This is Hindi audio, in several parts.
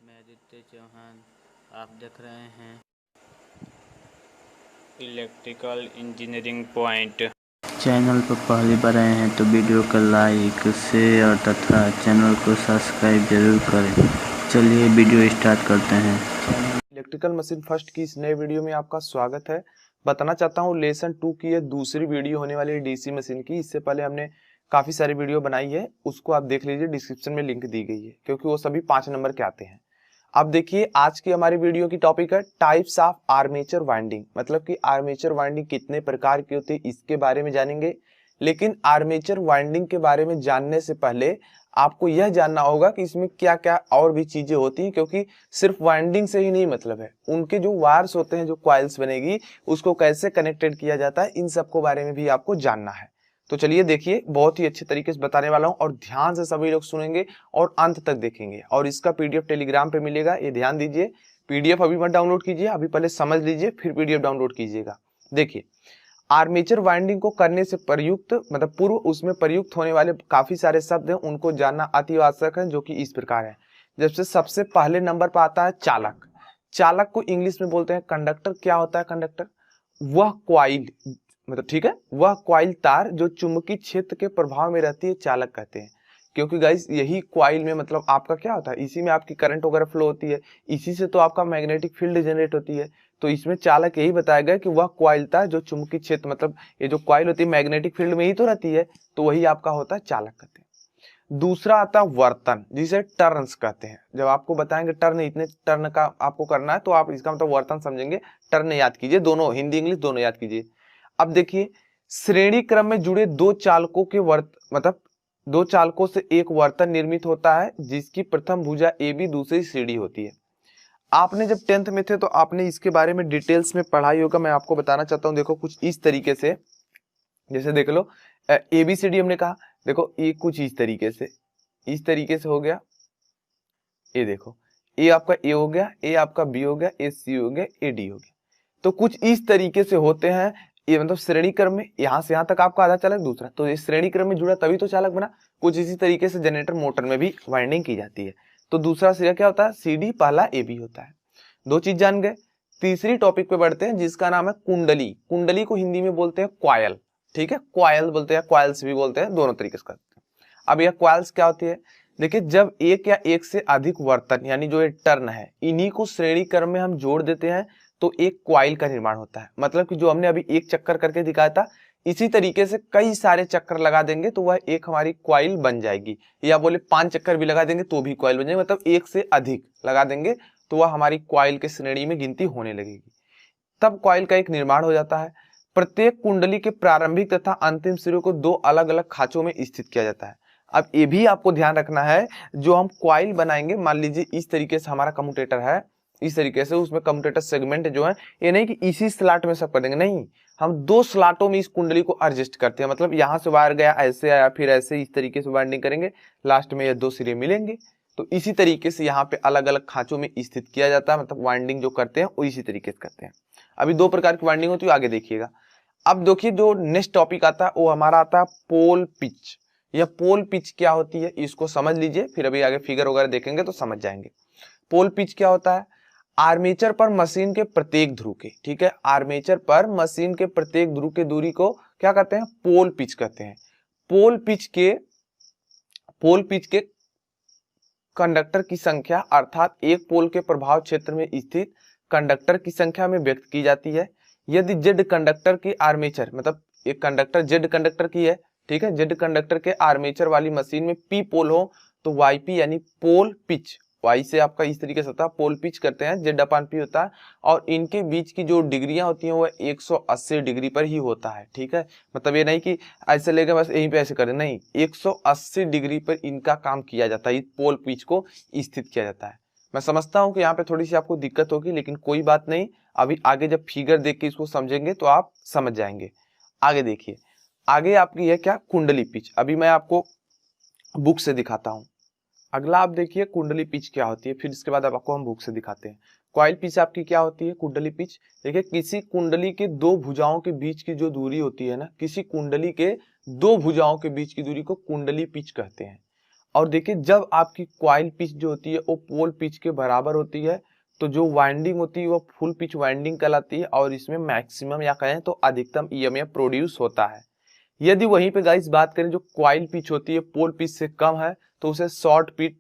मैं आदित्य चौहान। आप देख रहे हैं इलेक्ट्रिकल इंजीनियरिंग पॉइंट। चैनल पर पहली बार आए हैं तो वीडियो को लाइक शेयर तथा चैनल को सब्सक्राइब जरूर करें। चलिए वीडियो स्टार्ट करते हैं। इलेक्ट्रिकल मशीन फर्स्ट की इस नए वीडियो में आपका स्वागत है। बताना चाहता हूँ लेसन 2 की ये दूसरी वीडियो होने वाली है डीसी मशीन की। इससे पहले हमने काफी सारी वीडियो बनाई है, उसको आप देख लीजिए, डिस्क्रिप्शन में लिंक दी गई है क्योंकि वो सभी 5 नंबर के आते हैं। अब देखिए आज की हमारी वीडियो की टॉपिक है टाइप्स ऑफ आर्मेचर वाइंडिंग, मतलब कि आर्मेचर वाइंडिंग कितने प्रकार की होती है इसके बारे में जानेंगे। लेकिन आर्मेचर वाइंडिंग के बारे में जानने से पहले आपको यह जानना होगा कि इसमें क्या क्या और भी चीजें होती हैं, क्योंकि सिर्फ वाइंडिंग से ही नहीं मतलब है, उनके जो वायर्स होते हैं, जो कॉइल्स बनेगी उसको कैसे कनेक्टेड किया जाता है, इन सबको बारे में भी आपको जानना है। तो चलिए देखिए, बहुत ही अच्छे तरीके से बताने वाला हूं और ध्यान से सभी लोग सुनेंगे और अंत तक देखेंगे। और इसका पीडीएफ टेलीग्राम पे मिलेगा, ये ध्यान दीजिए। पीडीएफ अभी मत डाउनलोड कीजिए, अभी पहले समझ लीजिए फिर पीडीएफ डाउनलोड कीजिएगा। देखिए, आर्मेचर वाइंडिंग को करने से प्रयुक्त मतलब पूर्व उसमें प्रयुक्त होने वाले काफी सारे शब्द हैं, उनको जानना अति आवश्यक है, जो कि इस प्रकार है। जैसे सबसे पहले नंबर पर आता है चालक। चालक को इंग्लिश में बोलते हैं कंडक्टर। क्या होता है कंडक्टर? वह क्वाइल, मतलब ठीक है, वह क्वाइल तार जो चुंबकीय क्षेत्र के प्रभाव में रहती है, चालक कहते हैं। क्योंकि गाइस यही क्वाइल में मतलब आपका क्या होता है, इसी में आपकी करंट वगैरह फ्लो होती है, इसी से तो आपका मैग्नेटिक फील्ड जनरेट होती है। तो इसमें चालक यही बताया गया कि वह क्वाइल था जो चुंबकीय क्षेत्र, मतलब ये जो क्वाइल होती है मैग्नेटिक फील्ड में ही तो रहती है, तो वही आपका होता है चालक कहते हैं। दूसरा आता है वर्तन, जिसे टर्न्स कहते हैं। जब आपको बताएंगे टर्न, इतने टर्न का आपको करना है, तो आप इसका मतलब वर्तन समझेंगे। टर्न याद कीजिए, दोनों हिंदी इंग्लिश दोनों याद कीजिए। अब देखिए, श्रेणी क्रम में जुड़े दो चालकों के मतलब दो चालकों से एक वर्तन निर्मित होता है, जिसकी प्रथम भुजा ए बी दूसरी सी डी होती है। आपने जब 10th में थे तो आपने इसके बारे में डिटेल्स में पढ़ाई होगा, मैं आपको बताना चाहता हूँ। देखो कुछ इस तरीके से, जैसे देख लो ए बी सी डी हमने कहा, देखो ये कुछ इस तरीके से हो गया। ये देखो, ए आपका ए हो गया, ए आपका बी हो गया, ए सी हो गया, ए डी हो गया। तो कुछ इस तरीके से होते हैं ये, मतलब श्रेणी क्रम में यहाँ से यहाँ तक आपका आधा चालक दूसरा, तो ये श्रेणी क्रम में जुड़ा तभी तो चालक बना। कुछ इसी तरीके से जनरेटर मोटर में भी वाइंडिंग की जाती है। तो दूसरा सिरा क्या होता है? सी डी, पहला ए बी होता है। दो चीज जान गए। तीसरी टॉपिक पे बढ़ते हैं, जिसका नाम है कुंडली। कुंडली को हिंदी में बोलते हैं क्वायल, ठीक है, क्वायल बोलते हैं, क्वाइल्स भी बोलते हैं, दोनों तरीके से करते हैं। अब यह क्वाइल्स क्या होती है? देखिए, जब एक या एक से अधिक वर्तन यानी जो ये टर्न है, इन्हीं को श्रेणी क्रम में हम जोड़ देते हैं तो एक क्वाइल का निर्माण होता है। मतलब कि जो हमने अभी एक चक्कर करके दिखाया था, इसी तरीके से कई सारे चक्कर लगा देंगे तो वह एक हमारी क्वाइल बन जाएगी। या बोले 5 चक्कर भी लगा देंगे तो भी क्वाइल बन जाएगी, मतलब एक से अधिक लगा देंगे तो वह हमारी क्वाइल के श्रेणी में गिनती होने लगेगी। तब क्वाइल का एक निर्माण हो जाता है। प्रत्येक कुंडली के प्रारंभिक तथा अंतिम सिरे को दो अलग अलग खांचों में स्थित किया जाता है। अब ये भी आपको ध्यान रखना है, जो हम क्वाइल बनाएंगे, मान लीजिए इस तरीके से हमारा कम्यूटेटर है, इस तरीके से उसमें कम्यूटेटर सेगमेंट जो है, ये नहीं कि इसी स्लॉट में सब कर देंगे, नहीं, हम 2 स्लॉटों में इस कुंडली को एडजस्ट करते हैं। मतलब यहाँ से वायर गया, ऐसे आया, फिर ऐसे इस तरीके से वाइंडिंग करेंगे, लास्ट में ये 2 सिरे मिलेंगे। तो इसी तरीके से यहाँ पे अलग अलग खांचों में स्थित किया जाता है, मतलब वाइंडिंग जो करते हैं वो इसी तरीके से करते हैं। अभी 2 प्रकार की वाइंडिंग होती है, आगे देखिएगा। अब देखिए, जो नेक्स्ट टॉपिक आता है वो हमारा आता है पोल पिच। यह पोल पिच क्या होती है इसको समझ लीजिए, फिर अभी आगे फिगर वगैरह देखेंगे तो समझ जाएंगे। पोल पिच क्या होता है? आर्मेचर पर मशीन के प्रत्येक ध्रुव के, ठीक है, आर्मेचर पर मशीन के प्रत्येक ध्रुव के दूरी को क्या कहते हैं? पोल पिच कहते हैं। पोल पिच के कंडक्टर की संख्या, अर्थात एक पोल के प्रभाव क्षेत्र में स्थित कंडक्टर की संख्या में व्यक्त की जाती है। यदि जेड कंडक्टर की आर्मेचर, मतलब एक कंडक्टर जेड कंडक्टर की है, ठीक है, जेड कंडक्टर के आर्मेचर वाली मशीन में पी पोल हो तो वाई पी यानी पोल पिच, वाई से आपका इस तरीके से होता है, पोल पिच करते हैं, जेड अपान पी होता है। और इनके बीच की जो डिग्रियां होती हैं वो 180 डिग्री पर ही होता है, ठीक है। मतलब ये नहीं कि ऐसे लेके बस यहीं पे ऐसे करें, नहीं, 180 डिग्री पर इनका काम किया जाता है, इस पोल पिच को स्थित किया जाता है। मैं समझता हूं कि यहाँ पे थोड़ी सी आपको दिक्कत होगी, लेकिन कोई बात नहीं, अभी आगे जब फिगर देख के इसको समझेंगे तो आप समझ जाएंगे। आगे देखिए, आगे आपकी है क्या? कुंडली पिच। अभी मैं आपको बुक से दिखाता हूँ। अगला आप देखिए कुंडली पिच क्या होती है, फिर इसके बाद आपको हम बुक से दिखाते हैं। कॉइल पिच आपकी क्या होती है? कुंडली पिच। देखिए, किसी कुंडली के दो भुजाओं के बीच की जो दूरी होती है ना, किसी कुंडली के दो भुजाओं के बीच की दूरी को कुंडली पिच कहते हैं। और देखिए जब आपकी कॉइल पिच जो होती है वो पोल पिच के बराबर होती है तो जो वाइंडिंग होती है वो फुल पिच वाइंडिंग कहलाती है और इसमें मैक्सिमम या कहें तो अधिकतम ईएमएफ प्रोड्यूस होता है। यदि वहीं पे गाइस बात करें जो कॉइल पिच होती है पोल पिच से कम है तो उसे शॉर्ट पिच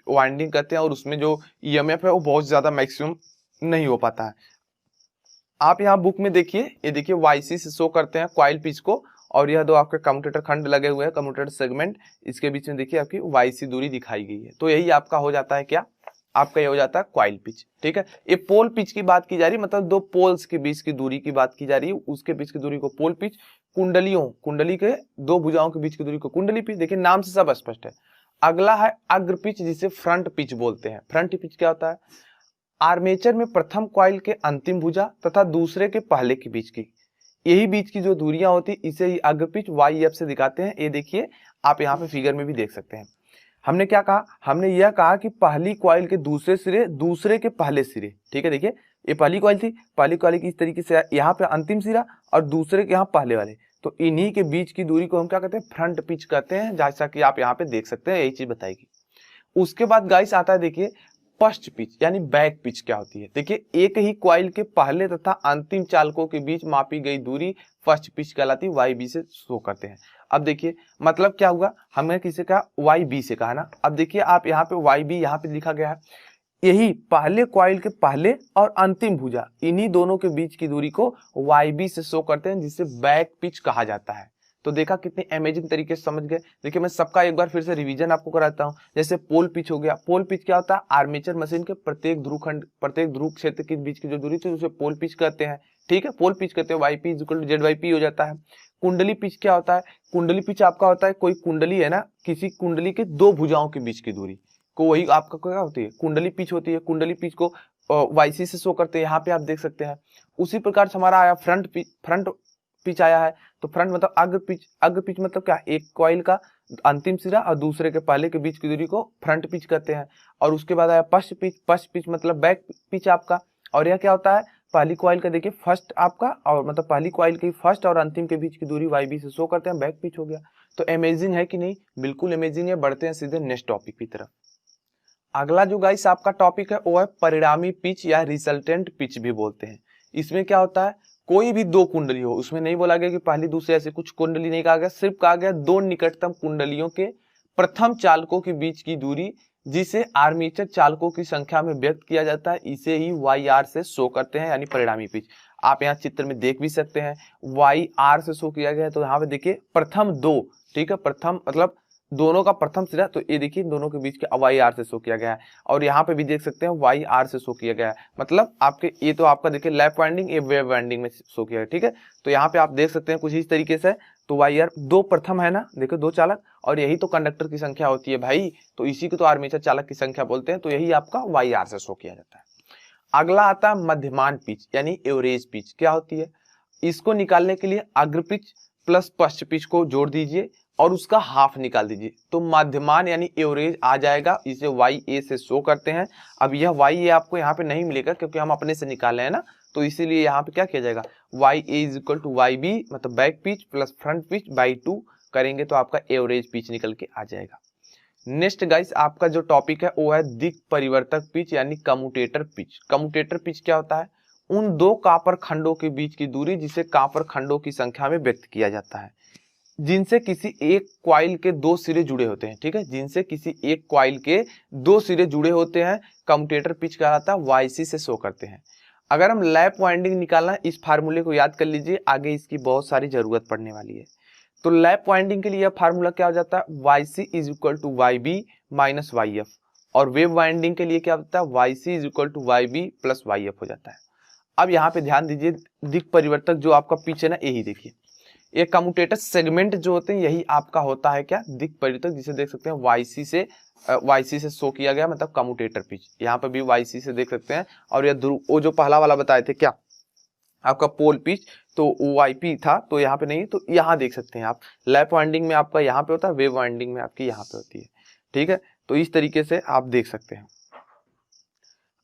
वाइंडिंग कहते हैं और उसमें जो ईएमएफ है वो बहुत ज्यादा मैक्सिमम नहीं हो पाता है। आप यहाँ बुक में देखिए, ये देखिए वाईसी से शो करते हैं कॉइल पिच को और यह दो आपके कम्यूटेटर खंड लगे हुए हैं, कम्यूटेटर सेगमेंट, इसके बीच में देखिए आपकी वाईसी दूरी दिखाई गई है। तो यही आपका हो जाता है क्या, आपका ये हो जाता है कॉइल पिच। ठीक है, ये पोल पिच की बात की जा रही है, मतलब दो पोल्स के बीच की दूरी की बात की जा रही है, उसके बीच की दूरी को पोल पिच, कुंडली के दो भुजाओं के बीच की दूरी को कुंडली पिच। देखिए नाम से सब स्पष्ट है। अगला है अग्र पिच जिसे फ्रंट पिच बोलते हैं। फ्रंट पिच क्या होता है, आर्मेचर में प्रथम कॉइल के अंतिम भुजा तथा दूसरे के पहले के बीच की, यही बीच की जो दूरियां होती इसे ही अग्र पिच YF से दिखाते हैं। ये देखिए आप यहाँ पे फिगर में भी देख सकते हैं। हमने क्या कहा, हमने यह कहा कि पहली कॉइल के दूसरे सिरे दूसरे के पहले सिरे। ठीक है, देखिए ये पहली कॉइल थी, पहली कॉइल की इस तरीके से यहाँ पे अंतिम सिरा और दूसरे के यहाँ पहले वाले, तो इन्हीं के बीच की दूरी को हम क्या कहते हैं, फ्रंट पिच कहते हैं, जैसा कि आप यहाँ पे देख सकते हैं, यही चीज बताएगी। उसके बाद गाइस आता है देखिए फर्स्ट पिच यानी बैक पिच क्या होती है। देखिए एक ही कॉइल के पहले तथा अंतिम चालकों के बीच मापी गई दूरी फर्स्ट पिच कहलाती है, YB से शो करते हैं। अब देखिए मतलब क्या हुआ, हमने किसे कहा YB से कहा ना। अब देखिए आप यहाँ पे YB यहाँ पे लिखा गया है, यही पहले कॉइल के पहले और अंतिम भुजा इन्हीं दोनों के बीच की दूरी को YB से शो करते हैं, जिसे बैक पिच कहा जाता है। तो देखा कितनी अमेजिंग तरीके से समझ गए। देखिए मैं सबका एक बार फिर से रिवीजन आपको कराता हूं। जैसे पोल पिच हो गया, पोल पिच क्या होता है, आर्मेचर मशीन के प्रत्येक ध्रुव क्षेत्र के बीच की जो दूरी थी उसे पोल पिच कहते हैं। ठीक है, पोल पिच कहते हैं, YP = ZYP हो जाता है। कुंडली पिच क्या होता है, कुंडली पिच आपका होता है, कोई कुंडली है ना, किसी कुंडली के दो भुजाओं के बीच की दूरी को, वही आपका क्या होती है, कुंडली पिच होती है। कुंडली पिच को YC से शो करते हैं, यहाँ पे आप देख सकते हैं। उसी प्रकार से हमारा आया फ्रंट पिच आया है, तो फ्रंट मतलब अग्र पिच। अग्र पिच मतलब क्या, एक कॉइल का अंतिम सिरा और दूसरे के पहले के बीच की दूरी को फ्रंट पिच कहते हैं। और उसके बाद आया फर्स्ट पिच। फर्स्ट पिच मतलब बैक पिच आपका, और यह क्या होता है, पहली कॉइल का देखिए फर्स्ट आपका, और मतलब पहली कॉइल की फर्स्ट और अंतिम के बीच की दूरी YB से शो करते हैं, बैक पिच हो गया। तो अमेजिंग है कि नहीं, बिल्कुल अमेजिंग है। बढ़ते हैं सीधे नेक्स्ट टॉपिक की तरफ। अगला जो गाइस आपका टॉपिक है वो है परिणामी पिच या रिजल्टेंट पिच भी बोलते हैं। इसमें क्या होता है, कोई भी दो कुंडली हो, उसमें नहीं बोला गया कि पहली दूसरी ऐसे कुछ कुंडली नहीं कहा गया, सिर्फ कहा गया दो निकटतम कुंडलियों के प्रथम चालकों के बीच की दूरी, जिसे आर्मेचर चालकों की संख्या में व्यक्त किया जाता है, इसे ही YR से शो करते हैं, यानी परिणामी पिच। आप यहाँ चित्र में देख भी सकते हैं YR से शो किया गया है। तो यहाँ पे देखिए प्रथम दो, ठीक है, प्रथम मतलब दोनों का प्रथम सिरा, तो ये देखिए दोनों के बीच के YR से शो किया गया है। और यहाँ पे भी देख सकते हैं YR से शो किया गया है, मतलब आपके ये तो आपका देखिए लैप वाइंडिंग, ये वेव वाइंडिंग में शो किया है। ठीक है, तो यहाँ पे आप देख सकते हैं कुछ इस तरीके से। तो YR दो प्रथम है ना, देखो दो चालक, और यही तो कंडक्टर की संख्या होती है भाई, तो इसी को तो आर्मेचर चालक की संख्या बोलते हैं। तो यही आपका YR से शो किया जाता है। अगला आता है मध्यमान पिच यानी एवरेज पिच। क्या होती है, इसको निकालने के लिए अग्र पिच प्लस पश्च पिच को जोड़ दीजिए और उसका हाफ निकाल दीजिए, तो मध्यमान यानी एवरेज आ जाएगा। इसे YA से शो करते हैं। अब यह YA आपको यहाँ पे नहीं मिलेगा क्योंकि हम अपने से निकाले हैं ना, तो इसीलिए यहाँ पे क्या किया जाएगा, YA = YB मतलब back pitch plus front pitch by 2 करेंगे तो आपका एवरेज पिच निकल के आ जाएगा। नेक्स्ट गाइस आपका जो टॉपिक है वो है दिक् परिवर्तक पिच यानी कम्यूटेटर पिच। कम्यूटेटर पिच क्या होता है, उन दो कॉपर खंडों के बीच की दूरी जिसे कॉपर खंडों की संख्या में व्यक्त किया जाता है, जिनसे किसी एक कॉइल के दो सिरे जुड़े होते हैं। ठीक है, जिनसे किसी एक कॉइल के दो सिरे जुड़े होते हैं, कम्यूटेटर पिच कहलाता है, YC से शो करते हैं। अगर हम लैप वाइंडिंग निकालना, इस फार्मूले को याद कर लीजिए, आगे इसकी बहुत सारी जरूरत पड़ने वाली है। तो लैप वाइंडिंग के लिए फार्मूला क्या हो जाता है, YC = YB - YF, और वेव वाइंडिंग के लिए क्या होता है, YC = YB + YF हो जाता है। अब यहाँ पे ध्यान दीजिए, दिक् परिवर्तक जो आपका पिच है ना, यही देखिए, ये कम्यूटेटर सेगमेंट जो होते हैं यही आपका होता है क्या, दिक् परिवर्तक, जिसे देख सकते हैं YC से शो किया गया, मतलब कम्यूटेटर पिच। यहाँ पे भी YC से देख सकते हैं। और यह वो जो पहला वाला बताए थे क्या आपका पोल पिच, तो YP था, तो यहाँ पे नहीं है, तो यहाँ देख सकते हैं आप, लैप वाइंडिंग में आपका यहाँ पे होता है, वेव वाइंडिंग में आपकी यहाँ पे होती है। ठीक है, तो इस तरीके से आप देख सकते हैं।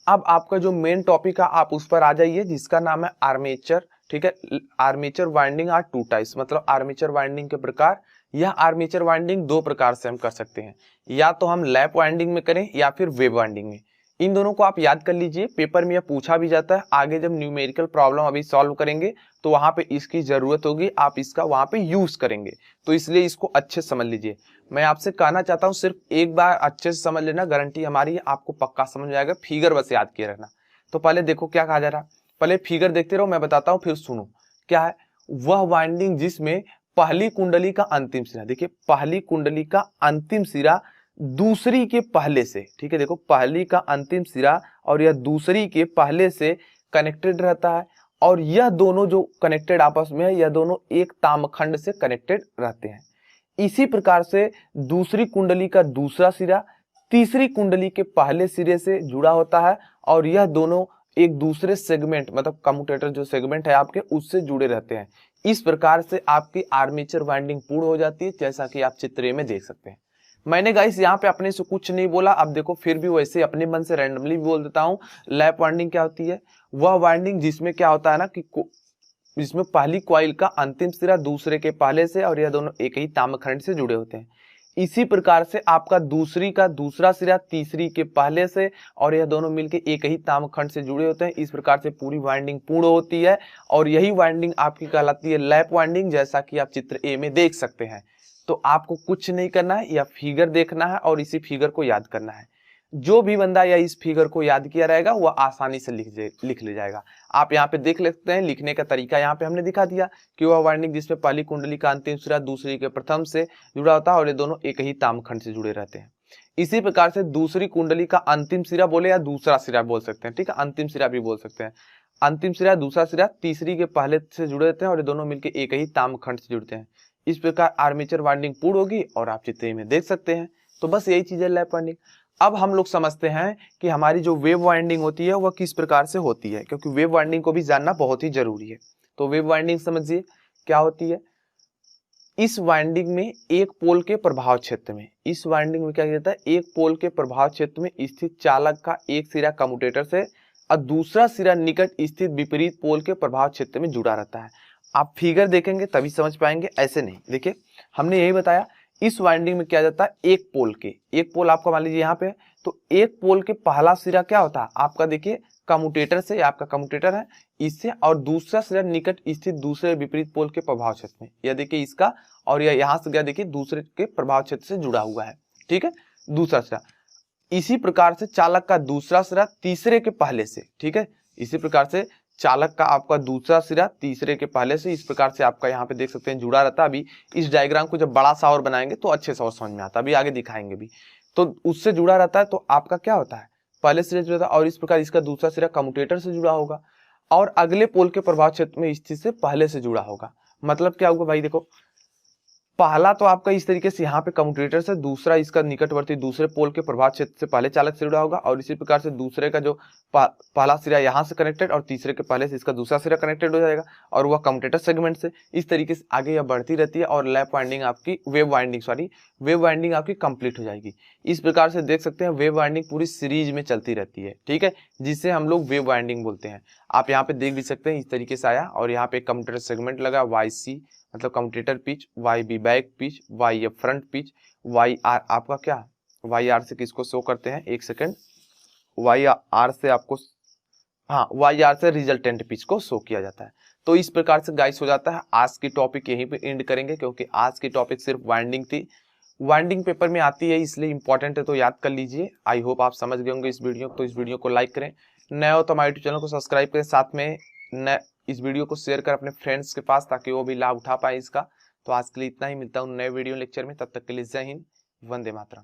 अब आपका जो मेन टॉपिक है आप उस पर आ जाइए, जिसका नाम है आर्मेचर। ठीक है, armature winding are two types, मतलब आर्मेचर वाइंडिंग के प्रकार यह आर्मेचर वाइंडिंग दो प्रकार से हम कर सकते हैं, या तो हम लैप वाइंडिंग में करें या फिर वेव वाइंडिंग में। इन दोनों को आप याद कर लीजिए, पेपर में यह पूछा भी जाता है। आगे जब न्यूमेरिकल प्रॉब्लम अभी सॉल्व करेंगे तो वहां पे इसकी जरूरत होगी, आप इसका वहां पे यूज करेंगे, तो इसलिए इसको अच्छे से समझ लीजिए। मैं आपसे कहना चाहता हूं सिर्फ एक बार अच्छे से समझ लेना, गारंटी हमारी है आपको पक्का समझ आएगा। फिगर बस याद किए रहना। तो पहले देखो क्या कहा जा रहा है, पहले फिगर देखते रहो, मैं बताता हूँ फिर सुनो। क्या है वह वाइंडिंग जिसमें पहली कुंडली का अंतिम सिरा, देखिए पहली कुंडली का अंतिम सिरा दूसरी के पहले से, ठीक है, देखो पहली का अंतिम सिरा और यह दूसरी के पहले से कनेक्टेड रहता है, और यह दोनों जो कनेक्टेड आपस में है, यह दोनों एक तामखंड से कनेक्टेड रहते हैं। इसी प्रकार से दूसरी कुंडली का दूसरा सिरा तीसरी कुंडली के पहले सिरे से जुड़ा होता है, और यह दोनों एक दूसरे सेगमेंट, मतलब कम्यूटेटर जो सेगमेंट है आपके, उससे जुड़े रहते हैं। इस प्रकार से आपकी आर्मेचर वाइंडिंग पूर्ण हो जाती है, जैसा कि आप चित्र में देख सकते हैं। मैंने गाइस यहाँ पे अपने से कुछ नहीं बोला, अब देखो फिर भी वैसे अपने मन से रैंडमली बोल देता हूँ। लैप वाइंडिंग क्या होती है, वह वाइंडिंग जिसमें क्या होता है ना कि जिसमें पहली कॉइल का अंतिम सिरा दूसरे के पहले से और यह दोनों एक ही तामखंड से जुड़े होते हैं। इसी प्रकार से आपका दूसरी का दूसरा सिरा तीसरी के पहले से और यह दोनों मिलके एक ही तामखंड से जुड़े होते हैं। इस प्रकार से पूरी वाइंडिंग पूर्ण होती है, और यही वाइंडिंग आपकी कहलाती है लैप वाइंडिंग, जैसा कि आप चित्र ए में देख सकते हैं। तो आपको कुछ नहीं करना है, या फिगर देखना है और इसी फिगर को याद करना है। जो भी बंदा या इस फिगर को याद किया रहेगा वह आसानी से लिख ले जाएगा। आप यहाँ पे देख लेते हैं, लिखने का तरीका यहाँ पे हमने दिखा दिया कि वह वाइंडिंग जिसमें पहली कुंडली का अंतिम सिरा दूसरी के प्रथम से जुड़ा होता है और ये दोनों एक ही तामखंड से जुड़े रहते हैं। इसी प्रकार से दूसरी कुंडली का अंतिम सिरा बोले या दूसरा सिरा बोल सकते हैं, ठीक है, अंतिम सिरा भी बोल सकते हैं। अंतिम सिरा दूसरा सिरा तीसरी के पहले से जुड़े रहते हैं और ये दोनों मिलकर एक ही तामखंड से जुड़ते हैं। इस प्रकार आर्मेचर वाइंडिंग पूर्ण होगी और आप चित्र में देख सकते हैं। तो बस यही चीज है लैप वाइंडिंग। अब हम लोग समझते हैं कि हमारी जो वेव वाइंडिंग होती है वह किस प्रकार से होती है, क्योंकि वेव वाइंडिंग को भी जानना बहुत ही जरूरी है। तो वेव वाइंडिंग समझिए क्या होती है। इस वाइंडिंग में एक पोल के प्रभाव क्षेत्र में, इस वाइंडिंग में क्या कहता है, एक पोल के प्रभाव क्षेत्र में स्थित चालक का एक सिरा कम्यूटेटर से और दूसरा सिरा निकट स्थित विपरीत पोल के प्रभाव क्षेत्र में जुड़ा रहता है। आप फिगर देखेंगे तभी समझ पाएंगे, ऐसे नहीं। देखिए हमने यही बताया, इस वाइंडिंग में क्या जाता है, एक पोल आपका मान लीजिए यहाँ पे, तो एक पोल के पहला सिरा क्या होता है आपका, देखिए कम्यूटेटर से, आपका कम्यूटेटर है इससे, और दूसरा सिरा निकट स्थित दूसरे विपरीत पोल के प्रभाव क्षेत्र में, यह देखिए इसका, और यह यहाँ से क्या देखिए दूसरे के प्रभाव क्षेत्र से जुड़ा हुआ है, ठीक है, दूसरा सिरा। इसी प्रकार से चालक का दूसरा सिरा तीसरे के पहले से, ठीक है, इसी प्रकार से चालक का आपका दूसरा सिरा तीसरे के पहले से, इस प्रकार से आपका यहाँ पे देख सकते हैं जुड़ा रहता है। अभी इस डायग्राम को जब बड़ा सा और बनाएंगे तो अच्छे से और समझ में आता है, अभी आगे दिखाएंगे भी। तो उससे जुड़ा रहता है, तो आपका क्या होता है, पहले सिरे जुड़ा था, और इस प्रकार इसका दूसरा सिरा कम्यूटेटर से जुड़ा होगा और अगले पोल के प्रभाव क्षेत्र में स्थित से पहले से जुड़ा होगा। मतलब क्या होगा भाई, देखो पहला तो आपका इस तरीके से यहाँ पे कम्यूटेटर से, दूसरा इसका निकटवर्ती दूसरे पोल के प्रभाव क्षेत्र से पहले चालक से जुड़ा होगा, और इसी प्रकार से दूसरे का जो पहला सिरा यहाँ से कनेक्टेड और तीसरे के पहले से इसका दूसरा सिरा कनेक्टेड हो जाएगा, और वह कम्यूटेटर सेगमेंट से। इस तरीके से आगे यह बढ़ती रहती है और लैप वाइंडिंग आपकी वेव वाइंडिंग आपकी कंप्लीट हो जाएगी। इस प्रकार से देख सकते हैं वेव वाइंडिंग पूरी सीरीज में चलती रहती है, ठीक है, जिसे हम लोग वेव वाइंडिंग बोलते हैं। आप यहाँ पे देख भी सकते हैं इस तरीके से आया, और यहाँ पे कम्यूटेटर सेगमेंट लगा YC मतलब commutator pitch, YB back pitch, YF front pitch, YR आपका क्या, YR से किसको शो करते हैं, एक सेकेंड, YR से आपको, हाँ YR से रिजल्टेंट पिच को शो किया जाता है। तो इस प्रकार से गाइस हो जाता है। आज की टॉपिक यहीं पे एंड करेंगे, क्योंकि आज की टॉपिक सिर्फ वाइंडिंग थी। वाइंडिंग पेपर में आती है इसलिए इंपॉर्टेंट है, तो याद कर लीजिए। आई होप आप समझ गए होंगे इस वीडियो को। तो इस वीडियो को लाइक करें, नए हो तो हमारे यूट्यूब चैनल को सब्सक्राइब करें, साथ में इस वीडियो को शेयर कर अपने फ्रेंड्स के पास, ताकि वो भी लाभ उठा पाए इसका। तो आज के लिए इतना ही, मिलता हूँ नए वीडियो लेक्चर में, तब तक के लिए जय हिंद, वंदे मातरम।